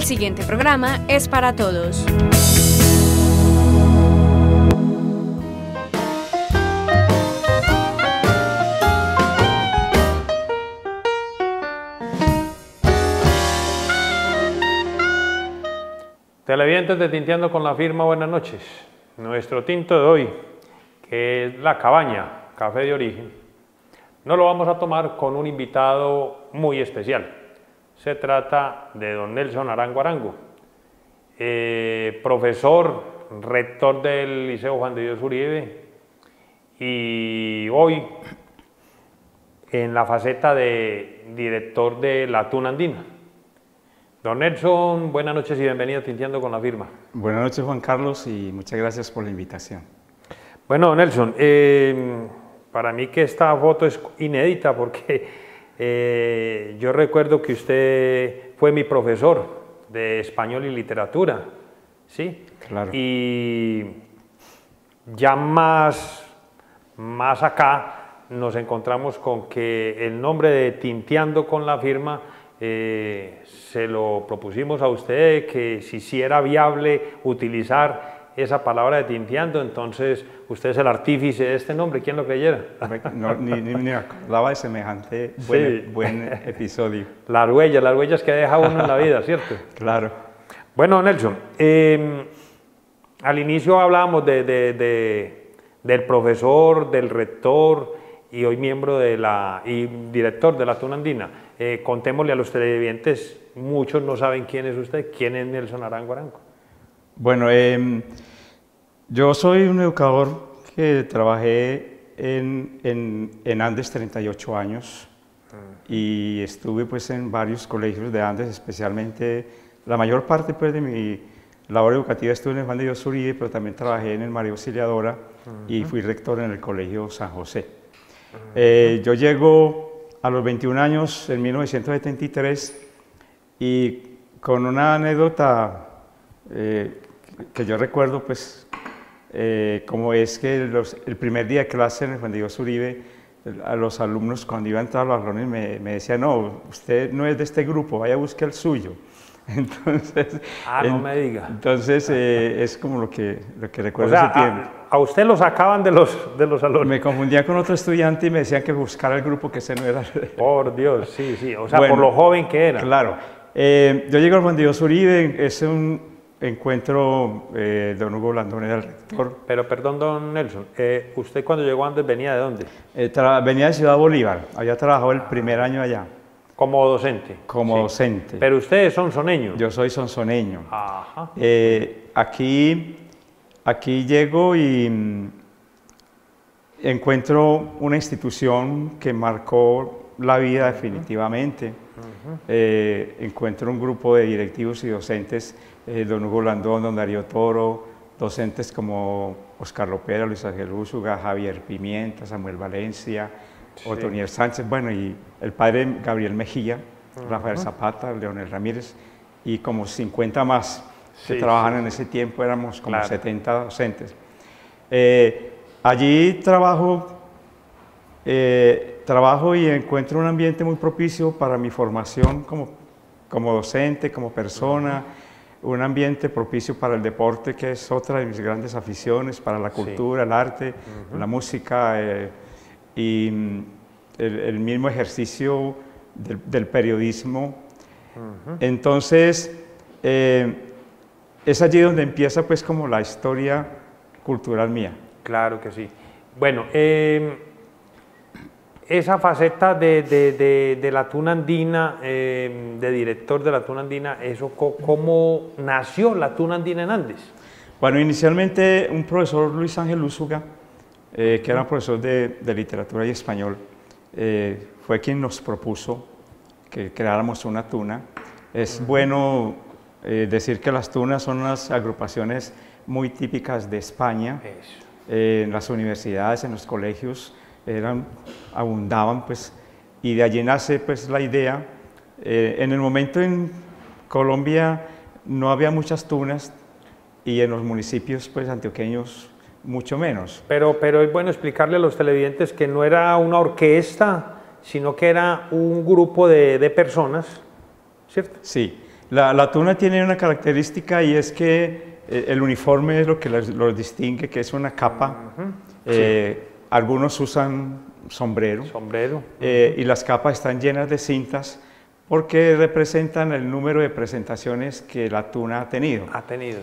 siguiente programa es para todos. Televidentes de Tinteando con la Firma, buenas noches. Nuestro tinto de hoy, que es La Cabaña, café de origen, no lo vamos a tomar con un invitado muy especial. Se trata de don Nelson Arango Arango, profesor, rector del Liceo Juan de Dios Uribe, y hoy en la faceta de director de la Tuna Andina. Don Nelson, buenas noches y bienvenido a Tinteando con la Firma. Buenas noches, Juan Carlos, y muchas gracias por la invitación. Bueno, Nelson, para mí que esta foto es inédita porque yo recuerdo que usted fue mi profesor de español y literatura, ¿sí? Claro. Y ya más acá nos encontramos con que el nombre de Tinteando con la Firma se lo propusimos a usted, que si era viable utilizar esa palabra de tinteando, entonces usted es el artífice de este nombre, ¿quién lo creyera? No, ni me acordaba de semejante buen episodio. Las huellas que deja uno en la vida, ¿cierto? Claro. Bueno, Nelson, al inicio hablábamos del profesor, del rector y hoy miembro y director de la Tuna Andina. Contémosle a los televidentes, muchos no saben quién es usted, quién es Nelson Arango Arango. Bueno, yo soy un educador que trabajé en Andes 38 años y estuve pues en varios colegios de Andes, especialmente la mayor parte pues de mi labor educativa estuve en el Juan de Dios Uribe, pero también trabajé en el María Auxiliadora y fui rector en el Colegio San José. Yo llego a los 21 años en 1973 y con una anécdota que yo recuerdo, pues, como es que el primer día de clase en el Juan de Dios Uribe, a los alumnos cuando iban a entrar a los salones me decían, no, usted no es de este grupo, vaya a buscar el suyo. Entonces, no me diga. Entonces es como lo que recuerdo ese tiempo. A usted lo sacaban de los salones. Me confundía con otro estudiante y me decían que buscara el grupo, que ese no era. Por Dios, sí, o sea, bueno, por lo joven que era. Claro. Yo llego al Juan de Dios Uribe, es un encuentro, don Hugo Blandón era el rector. Pero perdón, don Nelson, ¿usted cuando llegó antes venía de dónde? Venía de Ciudad Bolívar, había trabajado el primer año allá. Como docente. Como docente. Pero usted es sonsoneño. Yo soy sonsoneño. Ajá. Aquí llego y encuentro una institución que marcó la vida definitivamente. Encuentro un grupo de directivos y docentes, don Hugo Blandón, don Darío Toro, docentes como Oscar Lopera, Luis Ángel Úsuga, Javier Pimienta, Samuel Valencia, Otoniel Sánchez, bueno, y el padre Gabriel Mejía, Rafael Zapata, Leonel Ramírez, y como 50 más que trabajan en ese tiempo, éramos como 70 docentes. Allí trabajo y encuentro un ambiente muy propicio para mi formación como docente, como persona, un ambiente propicio para el deporte, que es otra de mis grandes aficiones, para la cultura, el arte, la música, y el mismo ejercicio del periodismo. Entonces, es allí donde empieza pues como la historia cultural mía. Claro que sí. Bueno, esa faceta de la Tuna Andina, de director de la Tuna Andina, ¿cómo nació la Tuna Andina en Andes? Bueno, inicialmente un profesor, Luis Ángel Úsuga, que era un profesor de literatura y español, fue quien nos propuso que creáramos una tuna. Es bueno decir que las tunas son unas agrupaciones muy típicas de España. En las universidades, en los colegios, abundaban, pues, y de allí nace pues, la idea. En el momento en Colombia no había muchas tunas y en los municipios pues, antioqueños mucho menos. Pero es bueno explicarle a los televidentes que no era una orquesta, sino que era un grupo de personas, ¿cierto? Sí, La tuna tiene una característica y es que el uniforme es lo que los distingue, que es una capa. Algunos usan sombrero. Y las capas están llenas de cintas porque representan el número de presentaciones que la tuna ha tenido.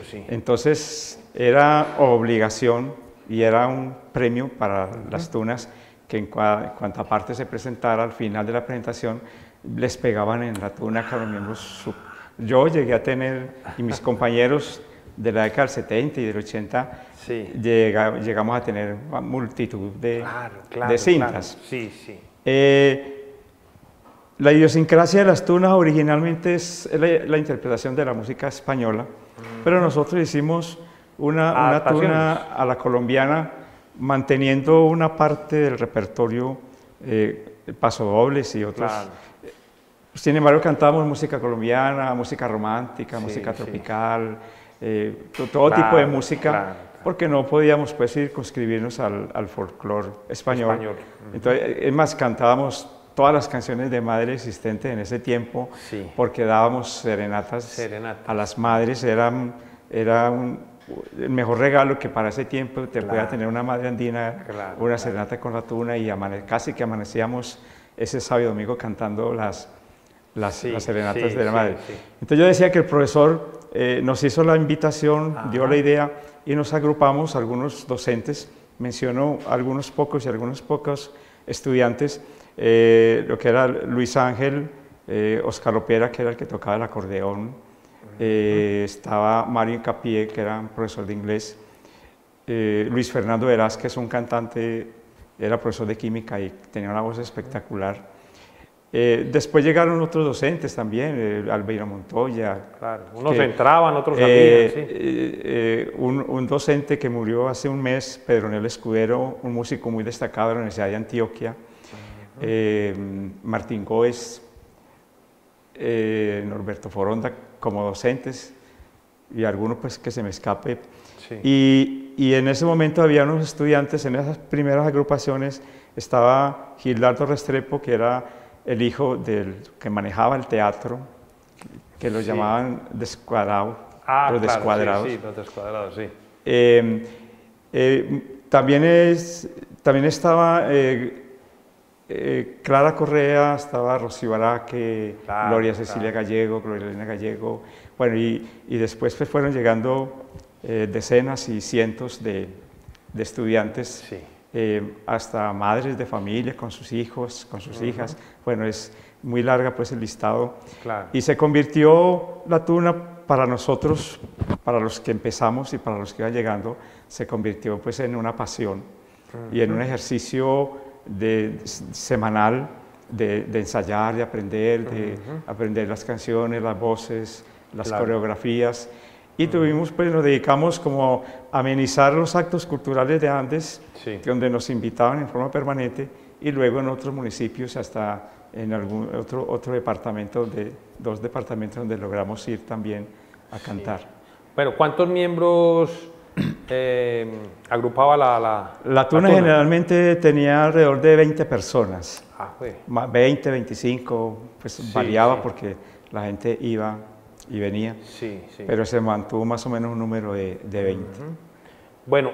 Sí. Entonces era obligación y era un premio para las tunas que en cuanta parte se presentara al final de la presentación les pegaban en la tuna a los miembros. Yo llegué a tener, y mis compañeros de la década del 70 y del 80, llegamos a tener multitud de cintas. La idiosincrasia de las tunas originalmente es la interpretación de la música española, pero nosotros hicimos una tuna a la colombiana, manteniendo una parte del repertorio, pasodobles y otros. Sin embargo, cantábamos música colombiana, música romántica, música tropical, todo tipo de música, porque no podíamos pues circunscribirnos al folclore español. Entonces, es más, cantábamos todas las canciones de madre existentes en ese tiempo, porque dábamos serenatas a las madres. Era el mejor regalo que para ese tiempo te pueda tener una madre andina, una serenata con la tuna, y casi que amanecíamos ese sábado domingo cantando las serenatas de la madre. Entonces yo decía que el profesor nos hizo la invitación, dio la idea y nos agrupamos algunos docentes, menciono algunos pocos y algunos pocos estudiantes, lo que era Luis Ángel, Oscar Lopera, que era el que tocaba el acordeón, estaba Mario Incapié, que era un profesor de inglés, Luis Fernando Velázquez, un cantante, era profesor de química y tenía una voz espectacular. Después llegaron otros docentes también, Albeiro Montoya. Unos entraban, otros salían. Un docente que murió hace un mes, Pedronel Escudero, un músico muy destacado de la Universidad de Antioquia. Martín Góez, Norberto Foronda como docentes, y algunos pues que se me escape. Y en ese momento había unos estudiantes, en esas primeras agrupaciones estaba Gildardo Restrepo, que era el hijo del que manejaba el teatro, que lo llamaban descuadrado, los descuadrados. Los descuadrados, también estaba Clara Correa, estaba Rocío Araque, Gloria Cecilia Gallego, Gloria Elena Gallego, bueno, y después pues fueron llegando decenas y cientos de estudiantes, hasta madres de familia con sus hijos, con sus hijas. Bueno, es muy larga pues el listado. Y se convirtió la tuna para nosotros, para los que empezamos y para los que iban llegando, se convirtió pues en una pasión y en un ejercicio semanal de ensayar, de aprender las canciones, las voces, las coreografías. Y nos dedicamos como a amenizar los actos culturales de Andes, donde nos invitaban en forma permanente, y luego en otros municipios, hasta en algún otro departamento, dos departamentos donde logramos ir también a cantar. Bueno, ¿cuántos miembros agrupaba la tuna? Generalmente tenía alrededor de 20 personas, 20, 25, pues variaba porque la gente iba y venía, pero se mantuvo más o menos un número de 20. Bueno,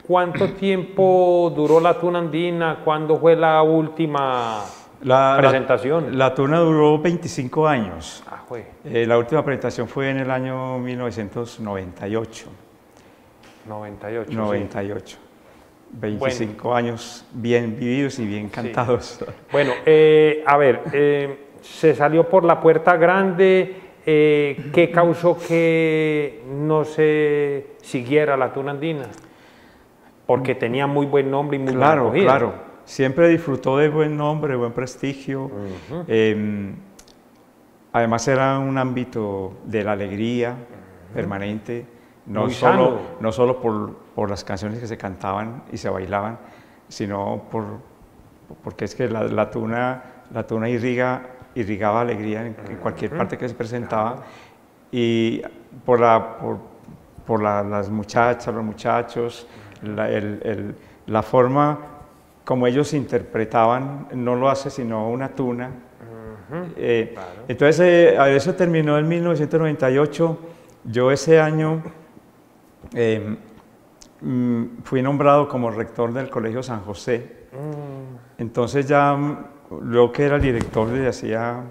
¿cuánto tiempo duró la tuna andina? ¿Cuándo fue la última presentación? La tuna duró 25 años. La última presentación fue en el año 1998. 98. 25 años bien vividos y bien cantados. Bueno, a ver, se salió por la puerta grande. ¿Qué causó que no se siguiera la tuna andina? Porque tenía muy buen nombre y muy buena acogida. Claro, siempre disfrutó de buen nombre, buen prestigio. Además era un ámbito de la alegría permanente, no solo por las canciones que se cantaban y se bailaban, sino porque es que la tuna irrigaba alegría en cualquier parte que se presentaba, y por las muchachas, los muchachos, la forma como ellos interpretaban, no lo hace sino una tuna, Claro. Entonces, eso terminó en 1998. Yo ese año fui nombrado como rector del Colegio San José. Entonces ya yo que era el director desde hacía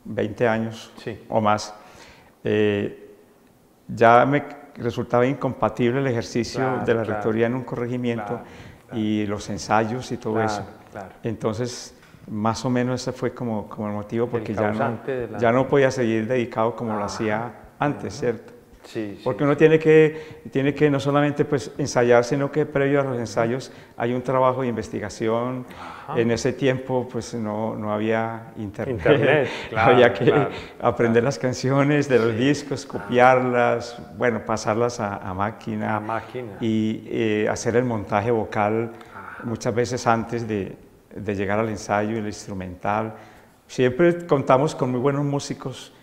20 años o más, ya me resultaba incompatible el ejercicio de la rectoría en un corregimiento y los ensayos y todo eso. Entonces, más o menos ese fue como el motivo, porque ya no podía seguir dedicado como lo hacía antes, ¿cierto? Porque uno tiene que no solamente pues ensayar, sino que previo a los ensayos hay un trabajo de investigación. En ese tiempo pues no había internet. Había que aprender las canciones de los discos, copiarlas, bueno, pasarlas a máquina, y hacer el montaje vocal muchas veces antes de llegar al ensayo, el instrumental. Siempre contamos con muy buenos músicos,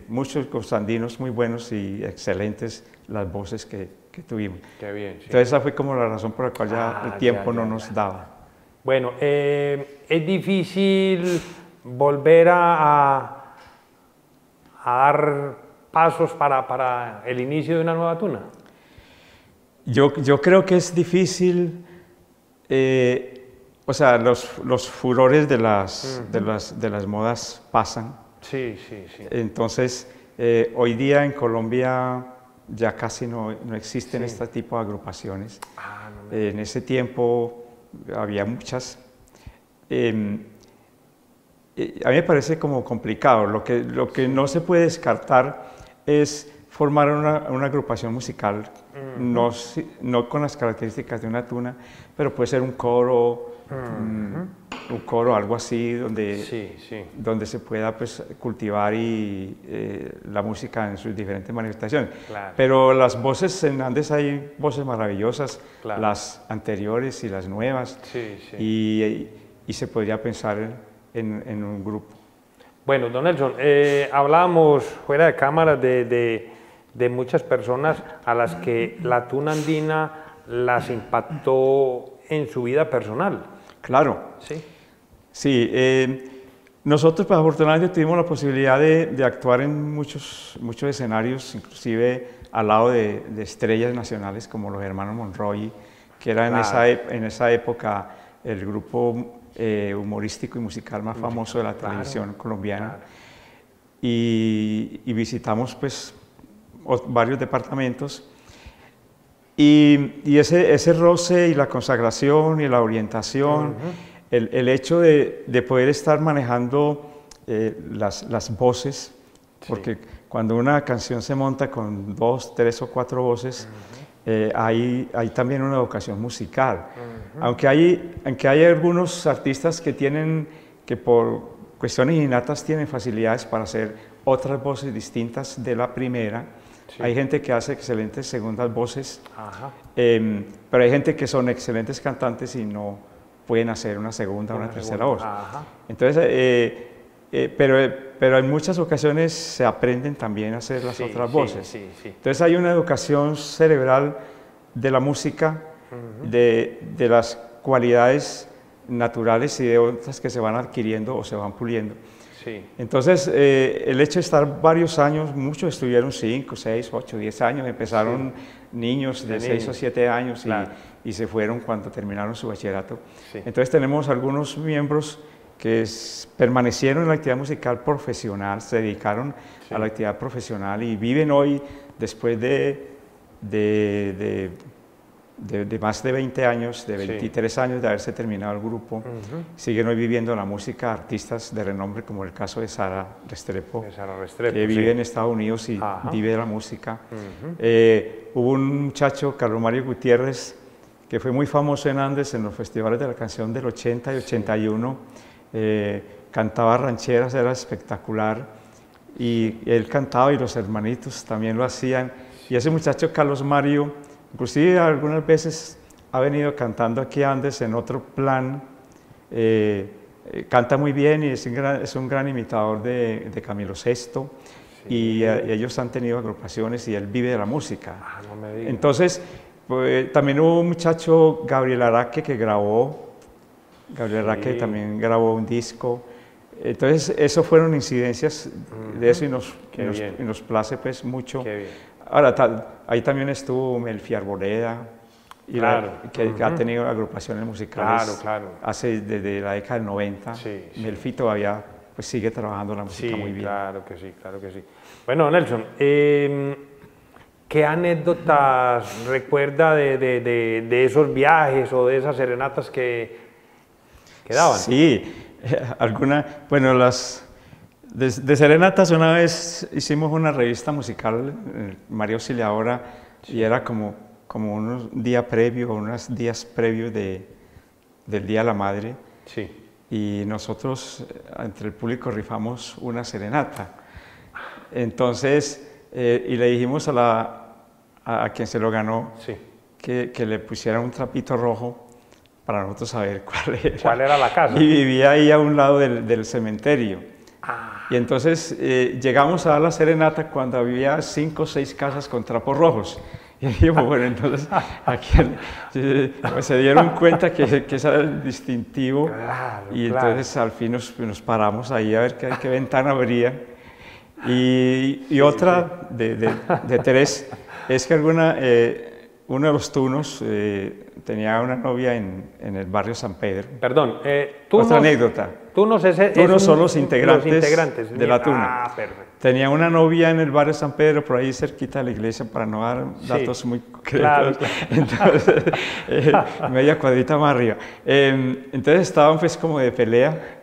muchos costandinos muy buenos y excelentes las voces que tuvimos. Qué bien, Entonces esa fue como la razón por la cual ya el tiempo no nos daba. Bueno, es difícil volver a dar pasos para el inicio de una nueva tuna. Yo creo que es difícil. O sea, los furores de las modas pasan. Sí. Entonces, hoy día en Colombia ya casi no existen este tipo de agrupaciones. En ese tiempo había muchas. A mí me parece como complicado. Lo que no se puede descartar es formar una agrupación musical, no con las características de una tuna, pero puede ser un coro, un coro, algo así, donde se pueda pues, cultivar la música en sus diferentes manifestaciones. Pero las voces en Andes hay voces maravillosas, las anteriores y las nuevas, y se podría pensar en un grupo. Bueno, don Nelson, hablábamos fuera de cámara de muchas personas a las que la tuna andina las impactó en su vida personal. Claro. Sí, nosotros pues, afortunadamente tuvimos la posibilidad de actuar en muchos escenarios, inclusive al lado de estrellas nacionales como los hermanos Monroy, que era en esa época el grupo humorístico y musical más famoso de la televisión colombiana. Y visitamos pues varios departamentos, y ese roce y la consagración y la orientación, el hecho de poder estar manejando las voces, porque cuando una canción se monta con 2, 3 o 4 voces, hay también una educación musical. Aunque hay algunos artistas que por cuestiones innatas tienen facilidades para hacer otras voces distintas de la primera. Hay gente que hace excelentes segundas voces, pero hay gente que son excelentes cantantes y no pueden hacer una segunda o una tercera voz. Entonces, pero en muchas ocasiones se aprenden también a hacer las otras voces. Entonces hay una educación cerebral de la música, de las cualidades naturales y de otras que se van adquiriendo o se van puliendo. Entonces, el hecho de estar varios años, muchos estuvieron 5, 6, 8, 10 años, empezaron niños de 6 o 7 años y se fueron cuando terminaron su bachillerato. Entonces tenemos algunos miembros que permanecieron en la actividad musical profesional, se dedicaron a la actividad profesional y viven hoy, después de más de 20 años, de 23 años de haberse terminado el grupo, siguen hoy viviendo la música, artistas de renombre como el caso de Sara Restrepo, que vive en Estados Unidos y vive la música. Hubo un muchacho, Carlos Mario Gutiérrez, que fue muy famoso en Andes en los festivales de la canción del 80 y 81, cantaba rancheras, era espectacular, y él cantaba y los hermanitos también lo hacían, y ese muchacho Carlos Mario, inclusive algunas veces ha venido cantando aquí a Andes en otro plan, canta muy bien y es un gran imitador de Camilo VI, y ellos han tenido agrupaciones y él vive de la música. Entonces, pues, también hubo un muchacho, Gabriel Araque, que grabó, también grabó un disco, Entonces, eso fueron incidencias de eso Qué bien. y nos place pues mucho. Qué bien. Ahora, ahí también estuvo Melfi Arboleda, y Claro. que ha tenido agrupaciones musicales Claro. desde la década del 90. Sí, sí. Melfi todavía pues, sigue trabajando la música Sí, muy bien. claro que sí, claro que sí. Bueno, Nelson, ¿qué anécdotas recuerda de esos viajes o de esas serenatas que daban? Sí, bueno, de serenatas una vez hicimos una revista musical, María Auxiliadora, y era como unos días previos del Día de la Madre, Sí. y nosotros entre el público rifamos una serenata. Entonces, y le dijimos a quien se lo ganó Sí. que le pusiera un trapito rojo para nosotros saber ¿Cuál era la casa? Y vivía ahí a un lado del cementerio. Y entonces llegamos a dar la serenata cuando había 5 o 6 casas con trapos rojos. Y dijimos, bueno, entonces aquí pues, se dieron cuenta que ese era el distintivo. Claro, Y claro. entonces al fin nos paramos ahí a ver qué ventana abría. Y otra de tres es que uno de los tunos tenía una novia en el barrio San Pedro. Perdón, Otra anécdota. Tunos son los integrantes de la tuna. Ah, perfecto. Tenía una novia en el barrio San Pedro, por ahí cerquita de la iglesia, para no dar datos muy concretos. Claro. Entonces, media cuadrita más arriba. Entonces estaban pues como de pelea.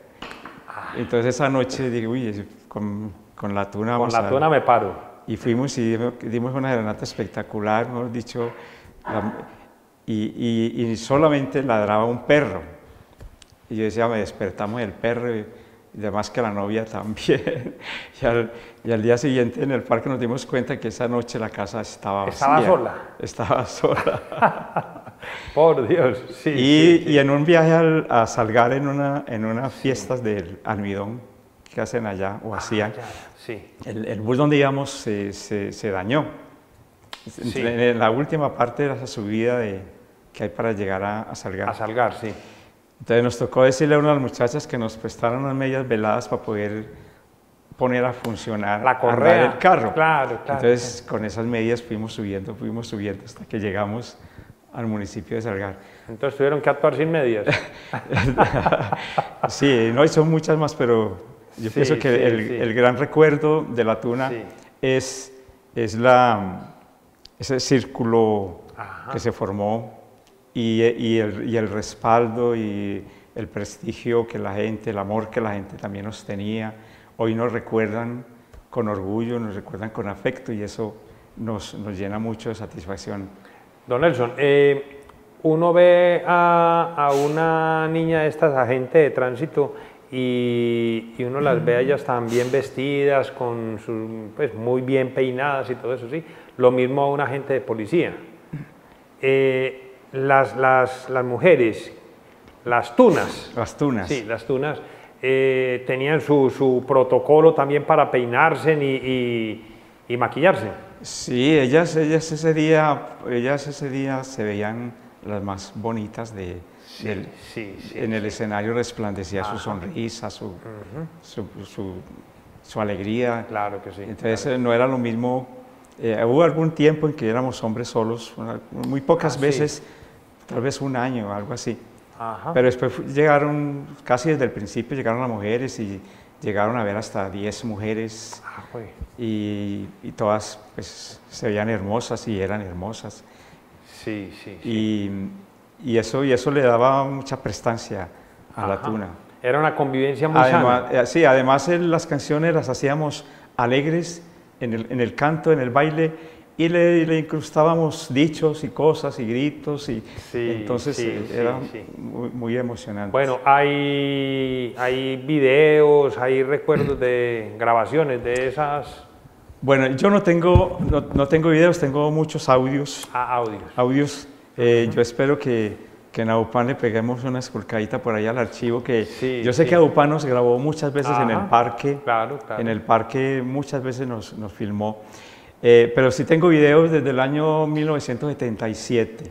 Entonces esa noche dije, uy, con la tuna Con vamos la tuna me paro. Y fuimos y dimos una serenata espectacular, mejor dicho, y solamente ladraba un perro. Y yo decía, me despertamos del perro y además que la novia también. Y al día siguiente en el parque nos dimos cuenta que esa noche la casa estaba vacía. ¿Estaba sola? Estaba sola. Por Dios, sí. Y en un viaje a Salgar, en unas fiestas del almidón que hacen allá, o hacían, Sí. el bus donde íbamos se dañó. Sí. En la última parte de esa subida que hay para llegar a Salgar. A Salgar, sí. Entonces nos tocó decirle a una de las muchachas que nos prestaran unas medias veladas para poder poner a funcionar La correa. andar el carro. Claro. Entonces con esas medias fuimos subiendo hasta que llegamos al municipio de Salgar. Entonces tuvieron que actuar sin medias. Sí, no, y son muchas más, pero yo pienso que el gran recuerdo de la tuna es ese círculo que se formó y el respaldo y el prestigio que la gente, el amor que la gente también nos tenía. Hoy nos recuerdan con orgullo, nos recuerdan con afecto y eso nos llena mucho de satisfacción. Don Nelson, uno ve a una niña de estas agentes de tránsito y uno las ve a ellas tan bien vestidas, pues, muy bien peinadas y todo eso, ¿sí? Lo mismo a un agente de policía. Las mujeres, las tunas. Las tunas. Sí, las tunas tenían su protocolo también para peinarse y maquillarse. Sí, ellas ese día se veían las más bonitas en el escenario resplandecía su sonrisa, su alegría. Claro que sí. Entonces no era lo mismo. Hubo algún tiempo en que éramos hombres solos, muy pocas veces, tal vez un año, algo así. Ajá. Pero después llegaron, casi desde el principio llegaron las mujeres y llegaron a ver hasta 10 mujeres y todas pues, se veían hermosas y eran hermosas. Sí. Y eso le daba mucha prestancia a la tuna. Era una convivencia muy sana. Sí, además las canciones las hacíamos alegres en el canto, en el baile, y le incrustábamos dichos y cosas y gritos, y entonces era muy, muy emocionante. Bueno, hay videos, hay recuerdos de grabaciones de esas. Bueno, yo no tengo videos, tengo muchos audios. Audios. Yo espero que en Aupán le peguemos una esculcadita por ahí al archivo, que yo sé que Aupán nos grabó muchas veces en el parque. Claro. En el parque muchas veces nos filmó. Pero sí tengo videos desde el año 1977.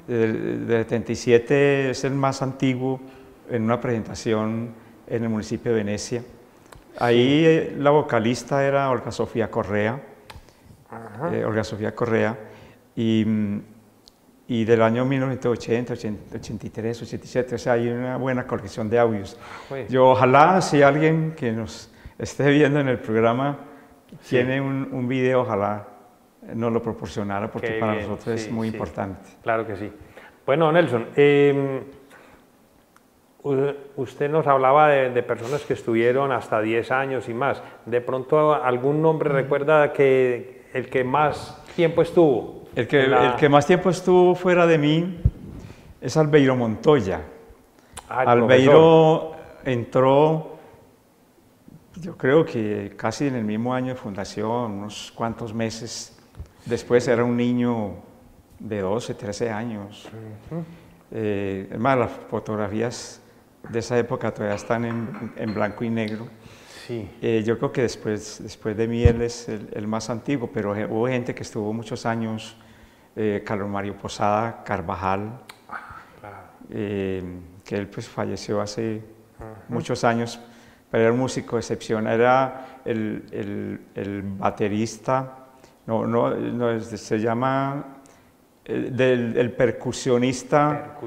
De 77 es el más antiguo en una presentación en el municipio de Venecia. Ahí la vocalista era Olga Sofía Correa, y del año 1980, 83, 87, o sea, hay una buena colección de audios. Yo ojalá, si alguien que nos esté viendo en el programa tiene un video, ojalá nos lo proporcionara, porque para nosotros es muy importante. Claro que sí. Bueno, Nelson, usted nos hablaba de personas que estuvieron hasta 10 años y más. ¿De pronto algún nombre recuerda que el que más tiempo estuvo? El que más tiempo estuvo fuera de mí es Albeiro Montoya. Albeiro entró, yo creo que casi en el mismo año de fundación, unos cuantos meses. Después era un niño de 12, 13 años. Es más, las fotografías de esa época todavía están en blanco y negro. Sí. Yo creo que después de mí él es el más antiguo, pero hubo gente que estuvo muchos años, Carlos Mario Posada Carvajal, que él pues falleció hace muchos años, pero era un músico excepcional, era el baterista, se llama el percusionista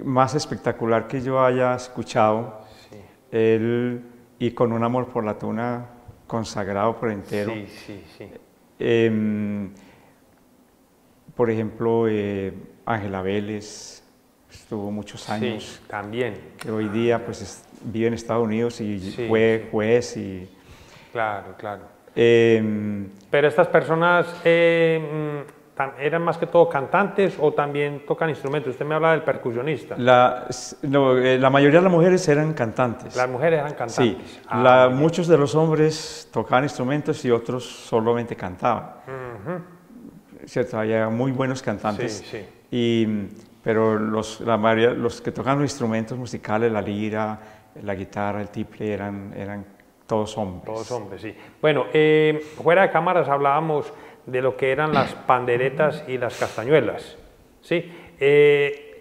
más espectacular que yo haya escuchado. Sí. Él, y con un amor por la tuna consagrado por entero. Sí. Por ejemplo, Ángela Vélez estuvo muchos años. Sí, también. Que hoy día pues vive en Estados Unidos y fue juez. Claro. Pero estas personas ¿eran más que todo cantantes o también tocan instrumentos? Usted me habla del percusionista. La mayoría de las mujeres eran cantantes. Las mujeres eran cantantes. Sí, muchos de los hombres tocaban instrumentos y otros solamente cantaban. ¿Cierto? Había muy buenos cantantes. Sí. Pero la mayoría, los que tocaban los instrumentos musicales, la lira, la guitarra, el tiple, eran todos hombres. Todos hombres, sí. Bueno, fuera de cámaras hablábamos de lo que eran las panderetas y las castañuelas, ¿sí?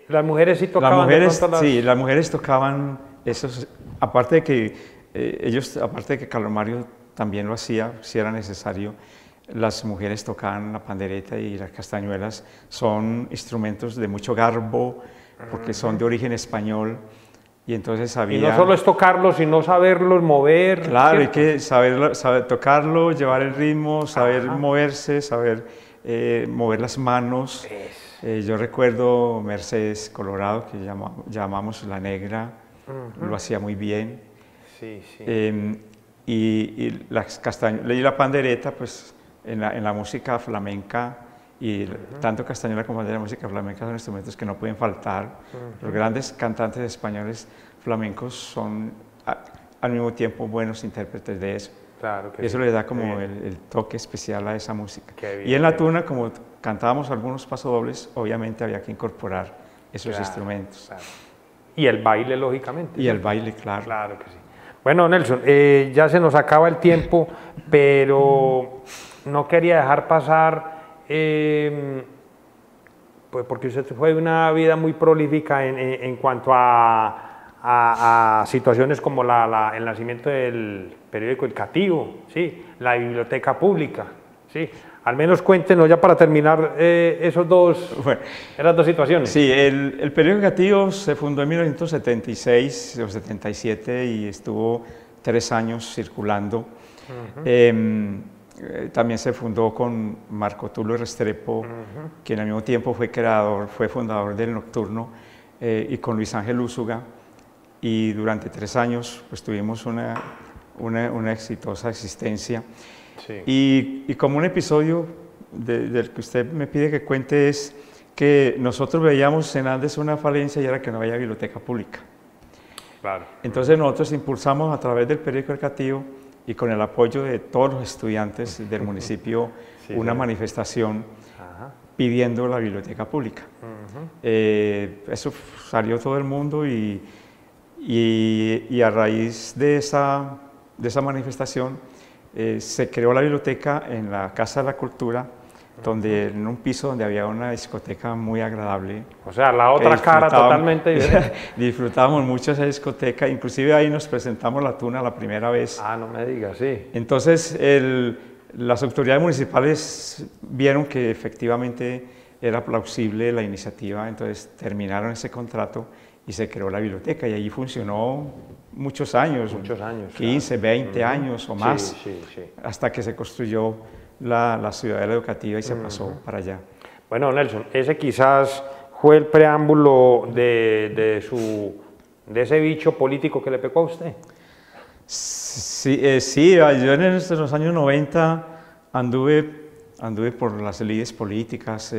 Las mujeres sí tocaban. Sí, las mujeres tocaban esos, aparte de que Carlos Mario también lo hacía, si era necesario, las mujeres tocaban la pandereta y las castañuelas. Son instrumentos de mucho garbo, porque son de origen español. Y entonces había... Y no solo es tocarlos, sino saberlos mover. Claro, ¿cierto? Hay que saber tocarlo, llevar el ritmo, saber moverse, saber mover las manos. Yo recuerdo Mercedes Colorado, que llamamos La Negra, lo hacía muy bien. Sí. Y las castañuelas y la pandereta, pues en la música flamenca, y tanto castañuela como de la música flamenca son instrumentos que no pueden faltar. Los grandes cantantes españoles flamencos son al mismo tiempo buenos intérpretes de eso. Claro que eso le da como el toque especial a esa música. Bien, y en la tuna, como cantábamos algunos pasodobles, obviamente había que incorporar esos instrumentos. Claro. Y el baile, lógicamente. Y el baile, claro. Claro que sí. Bueno, Nelson, ya se nos acaba el tiempo, pero no quería dejar pasar... pues porque usted fue una vida muy prolífica en cuanto a situaciones como el nacimiento del periódico El Cativo, ¿sí? La biblioteca pública, ¿sí? Al menos cuéntenos ya para terminar esas dos situaciones. Sí, el periódico El Cativo se fundó en 1976 o 77 y estuvo 3 años circulando. También se fundó con Marco Tulio Restrepo, quien al mismo tiempo fue fundador del Nocturno, y con Luis Ángel Úsuga, y durante 3 años pues, tuvimos una exitosa existencia. Sí. Y como un episodio del que usted me pide que cuente es que nosotros veíamos en Andes una falencia y era que no había biblioteca pública. Claro. Entonces nosotros impulsamos a través del periódico El Cativo y con el apoyo de todos los estudiantes del municipio una manifestación pidiendo la biblioteca pública. Eso salió todo el mundo y a raíz de esa manifestación se creó la biblioteca en la Casa de la Cultura donde, en un piso donde había una discoteca muy agradable. O sea, la otra cara totalmente diferente. Disfrutábamos mucho esa discoteca, inclusive ahí nos presentamos la Tuna la primera vez. Ah, no me digas, sí. Entonces, las autoridades municipales vieron que efectivamente era plausible la iniciativa, entonces terminaron ese contrato y se creó la biblioteca, y allí funcionó muchos años, 15, 20 años o más, hasta que se construyó la ciudadela educativa y se pasó para allá. Bueno, Nelson, ese quizás fue el preámbulo de ese bicho político que le pegó a usted. Sí, yo en los años 90 anduve por las lides políticas,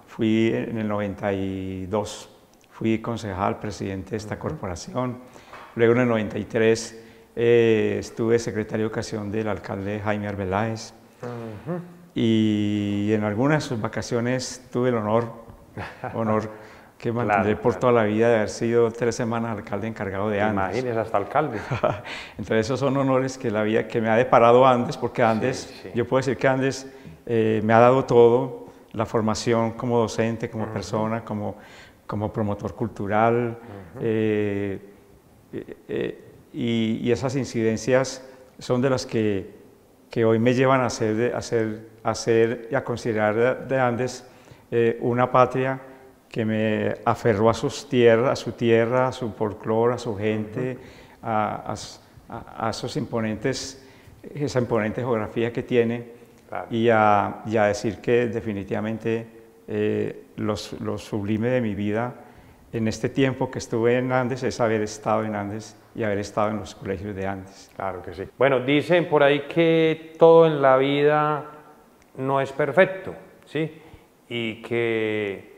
fui en el 92, fui concejal, presidente de esta corporación, luego en el 93 estuve secretario de Educación del alcalde Jaime Arbeláez, y en algunas de sus vacaciones tuve el honor que mantendré por toda la vida de haber sido 3 semanas alcalde encargado de Andes. Imagínese, hasta alcalde. Entonces esos son honores que la vida que me ha deparado Andes, porque Andes, yo puedo decir que Andes me ha dado todo, la formación como docente, como persona, como promotor cultural, y esas incidencias son de las que hoy me llevan a hacer y a considerar de Andes una patria que me aferró a su tierra, a su folclore, a su gente, a esa imponente geografía que tiene, claro. y a decir que definitivamente lo sublime de mi vida en este tiempo que estuve en Andes es haber estado en Andes y haber estado en los colegios de Andes. Claro que sí. Bueno, dicen por ahí que todo en la vida no es perfecto, ¿sí? Y que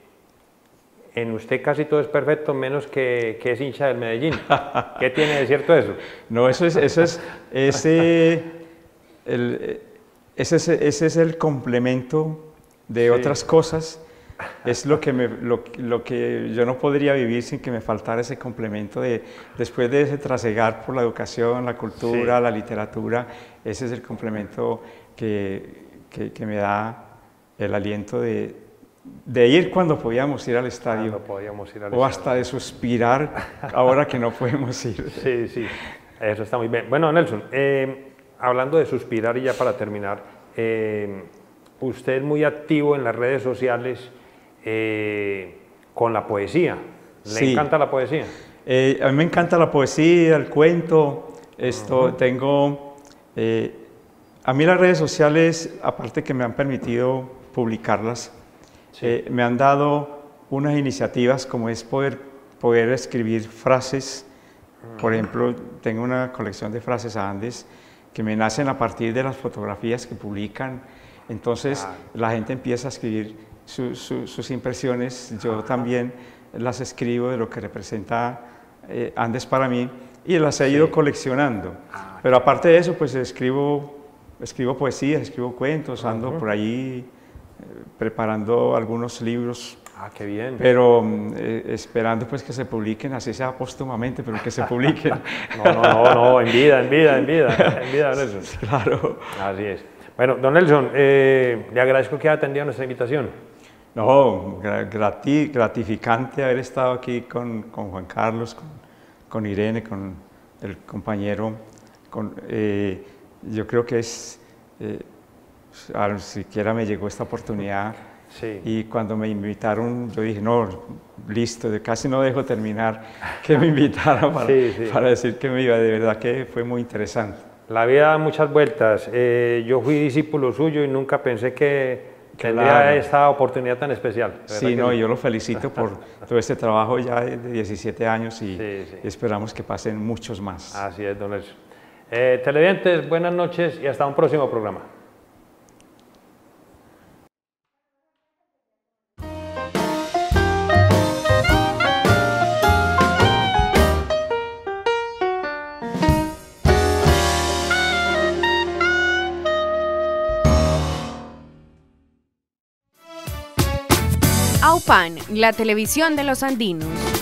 en usted casi todo es perfecto, menos que es hincha del Medellín. ¿Qué tiene de cierto eso? No, ese es el complemento de otras cosas. Es lo que yo no podría vivir sin que me faltara ese complemento después de ese trasegar por la educación, la cultura, la literatura. Ese es el complemento que me da el aliento de ir cuando podíamos ir al estadio, o hasta de suspirar ahora que no podemos ir. Sí, eso está muy bien. Bueno, Nelson, hablando de suspirar y ya para terminar, usted es muy activo en las redes sociales con la poesía. ¿Le encanta la poesía? A mí me encanta la poesía, el cuento. A mí las redes sociales, aparte que me han permitido publicarlas, me han dado unas iniciativas como es poder escribir frases. Por ejemplo, tengo una colección de frases a Andes que me nacen a partir de las fotografías que publican. Entonces la gente empieza a escribir sus impresiones, yo también las escribo de lo que representa Andes para mí y las he ido coleccionando. Pero aparte de eso, pues escribo poesía, escribo cuentos, ando por allí preparando algunos libros. Qué bien. Pero esperando pues que se publiquen, así sea póstumamente, pero que se publiquen. No, en vida, Nelson. Claro. Así es. Bueno, don Nelson, le agradezco que haya atendido nuestra invitación. No, gratificante haber estado aquí con Juan Carlos, con Irene, con el compañero. Yo creo que siquiera me llegó esta oportunidad. Y cuando me invitaron, yo dije, no, listo, casi no dejo terminar que me invitaran para decir que me iba. De verdad que fue muy interesante. La vida da muchas vueltas. Yo fui discípulo suyo y nunca pensé que tendría esta oportunidad tan especial. Sí, no, yo lo felicito por todo este trabajo ya de 17 años y esperamos que pasen muchos más. Así es, don Nelson. Televidentes, buenas noches y hasta un próximo programa. AUPAN, la televisión de los andinos.